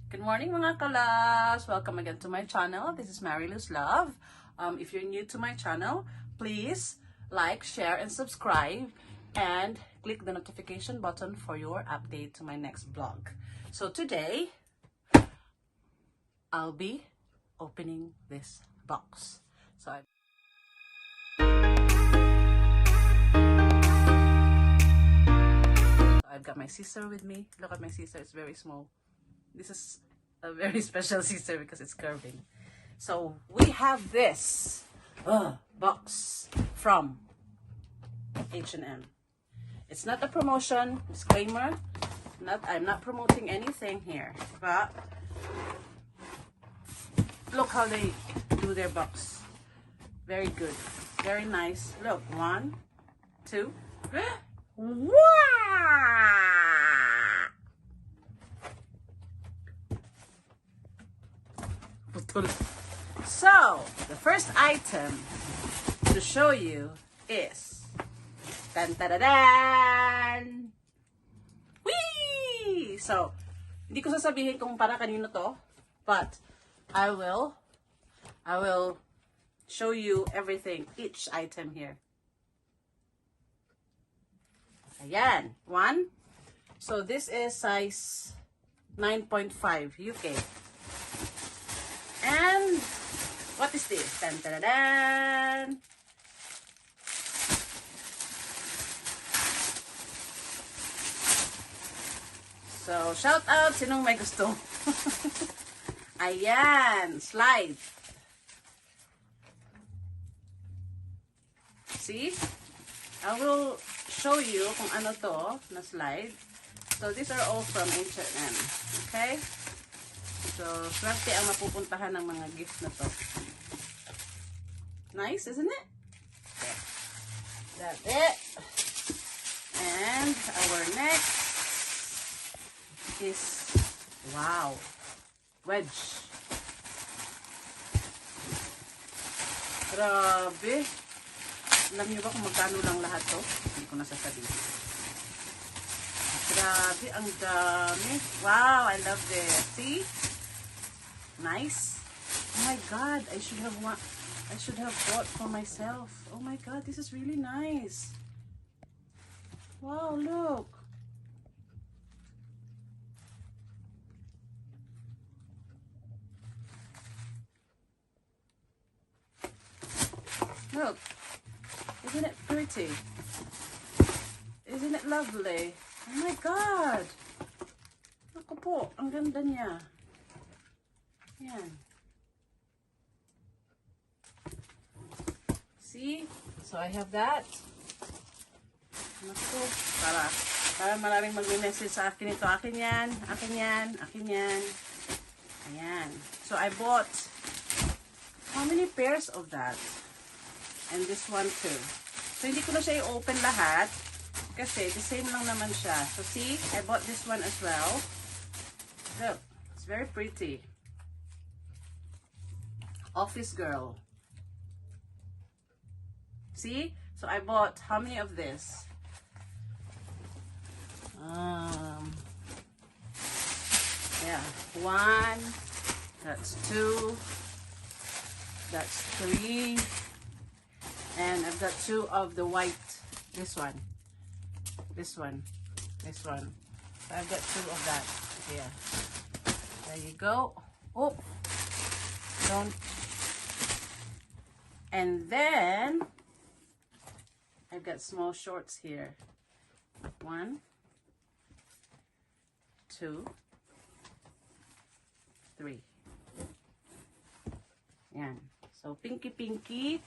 Good morning mga kalas! Welcome again to my channel. This is Marilou's Love. If you're new to my channel, please like, share, and subscribe. And click the notification button for your update to my next vlog. So today, I'll be opening this box. So I've got my scissor with me. Look at my scissor, it's very small. This is a very special scissor because it's curving. So we have this box from H&M. It's not a promotion, disclaimer. I'm not promoting anything here, but look how they do their box. Very good, very nice. Look, 1, 2. Wow! So, the first item to show you is tan-taradan! Whee! So, hindi ko sasabihin kung para kanino to, but I will show you everything, each item here. Ayan, 1. So, this is size 9.5 UK. And what is this? Tan-taradan! So, shout out sinong may gusto. Ayan, slide. See? I will show you kung ano to na slide. So, these are all from H&M. Okay? So, swerte ang mapupuntahan ng mga gift na to. Nice, isn't it? Okay. That's it. And our next is, wow, wedge. Grabe. Alam niyo ba kung magkano lang lahat to? Hindi ko nasasabihin. Grabe, ang dami. Wow, I love this. See? Nice. Oh my god, I should have bought for myself. Oh my god, this is really nice. Wow, look. Look. Isn't it pretty? Isn't it lovely? Oh my god. Ako po, ang ganda niya. Yan. See? So I have that. Naku, para maraming mag-message sa akin ito. Akin yan, akin yan, akin yan. Ayan. So I bought how many pairs of that? And this one too. So hindi ko na siya i-open lahat kasi the same lang naman siya. So see, I bought this one as well. Look, it's very pretty. Office girl. See? So I bought how many of this? Yeah, 1, that's 2, that's 3, and I've got 2 of the white, this one, this one, this one. So I've got 2 of that. Yeah. There you go. Oh, don't. And then I've got small shorts here. 1, 2, 3. Yan. So, pinky-pinky.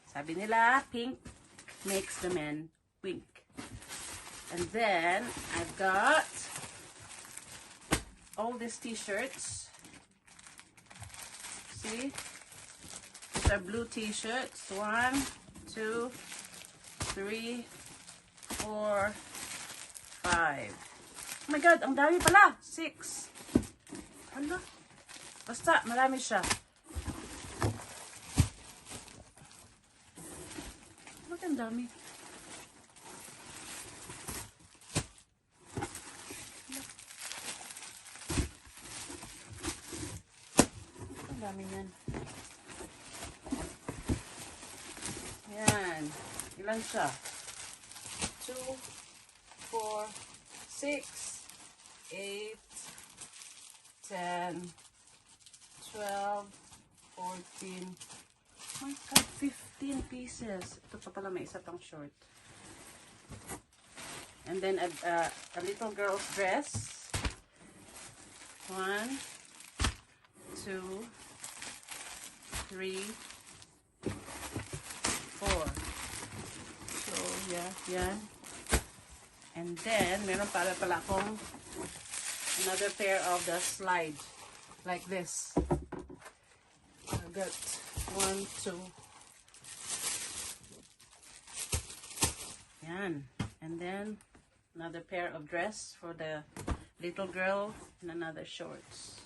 Sabi nila, pink makes the men wink. And then, I've got all these t-shirts. See? These are blue t-shirts. 1, 2, 3, 4, 5. Oh my god, ang dami pala. 6. Hala. Basta, marami siya. Ang dami. dami yan. Yan. Ilan siya? 2, 4, 6, 8, 10, 12, 14, my God, 15 pieces. Ito pa pala, may isa pang short. And then a little girl's dress. 1, 2, 3, 4. So, yeah, yan. And then, meron pala akong another pair of the slide. Like this. I got 1, 2. Yan. And then, another pair of dress for the little girl and another shorts.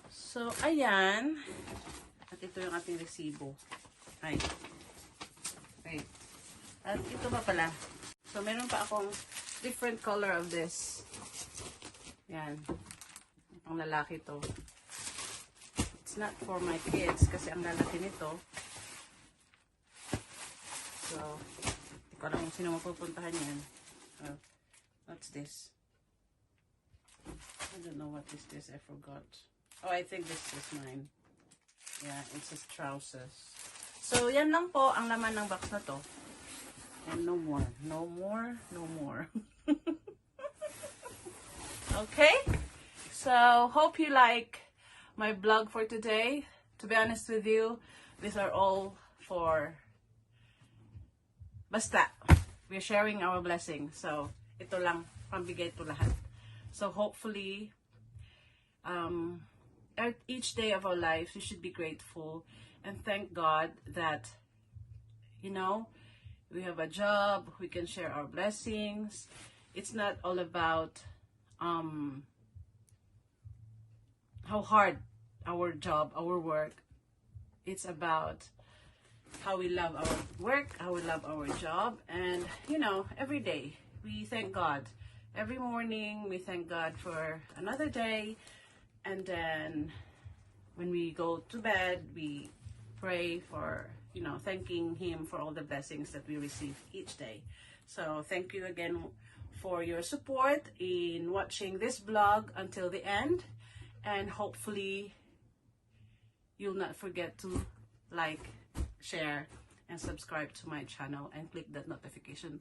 So, ayan. At ito yung ating resibo. Ay. Wait. At ito pa pala. So, meron pa akong different color of this. Yan. Ang lalaki to. It's not for my kids kasi ang lalaki nito. So, hindi ko alam kung sino mapupuntahan yan. What's this? I don't know what is this. I forgot. Oh, I think this is mine. Yeah, it's his trousers. So, yan lang po ang laman ng box na to. And no more. No more. No more. Okay? So, hope you like my vlog for today. To be honest with you, these are all for basta. We're sharing our blessings. So, ito lang, pambigay to lahat. So, hopefully, each day of our lives, we should be grateful and thank God that, you know, we have a job, we can share our blessings. It's not all about how hard our job, our work. It's about how we love our work, how we love our job, and you know, every day we thank God. Every morning we thank God for another day, and then when we go to bed, we pray for, you know, thanking Him for all the blessings that we receive each day. So thank you again for your support in watching this vlog until the end. And hopefully, you'll not forget to like, share, and subscribe to my channel and click that notification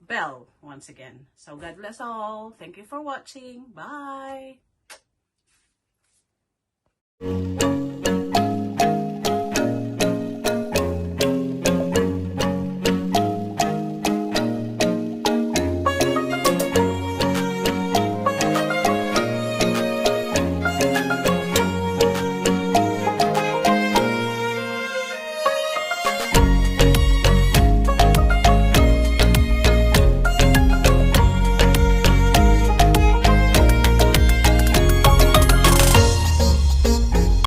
bell once again. So God bless all. Thank you for watching. Bye.